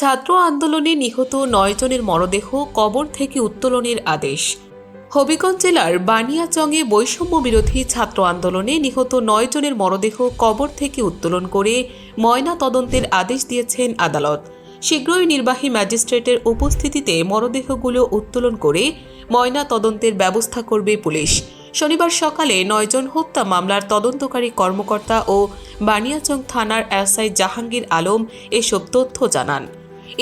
ছাত্র আন্দোলনে নিহত ৯ জনের মরদেহ কবর থেকে উত্তোলনের আদেশ। হবিগঞ্জ জেলার বানিয়াচংয়ে বৈষম্য বিরোধী ছাত্র আন্দোলনে নিহত ৯ জনের মরদেহ কবর থেকে উত্তোলন করে ময়না তদন্তের আদেশ দিয়েছেন আদালত। শীঘ্রই নির্বাহী ম্যাজিস্ট্রেটের উপস্থিতিতে মরদেহগুলো উত্তোলন করে ময়না তদন্তের ব্যবস্থা করবে পুলিশ। শনিবার সকালে ৯ জন হত্যা মামলার তদন্তকারী কর্মকর্তা ও বানিয়াচং থানার এসআই জাহাঙ্গীর আলম এসব তথ্য জানান।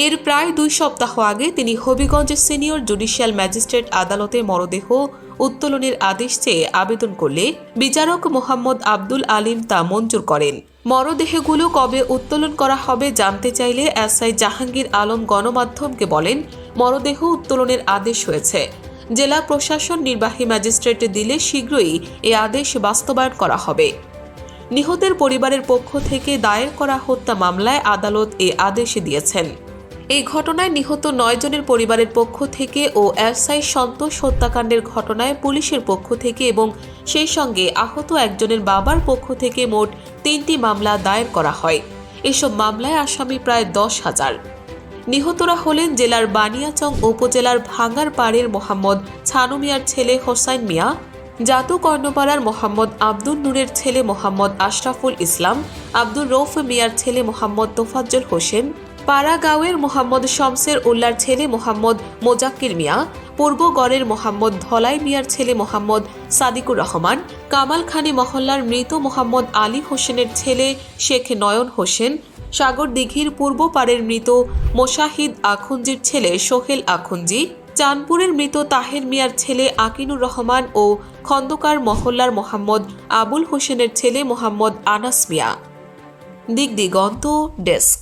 এর প্রায় ২ সপ্তাহ আগে তিনি হবিগঞ্জ সিনিয়র জুডিশিয়াল ম্যাজিস্ট্রেট আদালতে মরদেহ উত্তোলনের আদেশ চেয়ে আবেদন করলে বিচারক মোহাম্মদ আব্দুল আলিম তা মঞ্জুর করেন। মরদেহগুলো কবে উত্তোলন করা হবে জানতে চাইলে এসআই জাহাঙ্গীর আলম গণমাধ্যমকে বলেন, মরদেহ উত্তোলনের আদেশ হয়েছে। জেলা প্রশাসন নির্বাহী ম্যাজিস্ট্রেট দিলে শীঘ্রই এ আদেশ বাস্তবায়ন করা হবে। নিহতের পরিবারের পক্ষ থেকে দায়ের করা হত্যা মামলায় আদালত এ আদেশ দিয়েছেন। এই ঘটনায় নিহত ৯ জনের পরিবারের পক্ষ থেকে ও এসআই সন্তোষ হত্যাকাণ্ডের ঘটনায় পুলিশের পক্ষ থেকে এবং সেই সঙ্গে আহত একজনের বাবার পক্ষ থেকে মোট ৩টি মামলা দায়ের করা হয়। এসব মামলায় আসামি প্রায় ১০,০০০। নিহতরা হলেন জেলার বানিয়াচং উপজেলার ভাঙ্গারপাড়ের মোহাম্মদ ছানু মিয়ার ছেলে হোসাইন মিয়া, জাতু কর্ণপাড়ার মোহাম্মদ আব্দুল নূরের ছেলে মোহাম্মদ আশরাফুল ইসলাম, আব্দুর রৌফ মিয়ার ছেলে মোহাম্মদ তোফাজ্জল হোসেন, পাড়াগাঁওয়ের মোহাম্মদ শমসের উল্লার ছেলে মোহাম্মদ মোজাক্কির মিয়া, পূর্বগড়ের মোহাম্মদ ধলাই মিয়ার ছেলে মোহাম্মদ সাদিকুর রহমান, কামালখানি মহল্লার মৃত মোহাম্মদ আলী হোসেনের ছেলে শেখ নয়ন হোসেন, সাগরদিঘির পূর্ব পাড়ের মৃত মোশাহিদ আখুঞ্জির ছেলে সোহেল আখুঞ্জি, চাঁদপুরের মৃত তাহের মিয়ার ছেলে আকিনুর রহমান ও খন্দকার মহল্লার মোহাম্মদ আবুল হোসেনের ছেলে মোহাম্মদ আনাস মিয়া। দিগদিগন্ত ডেস্ক।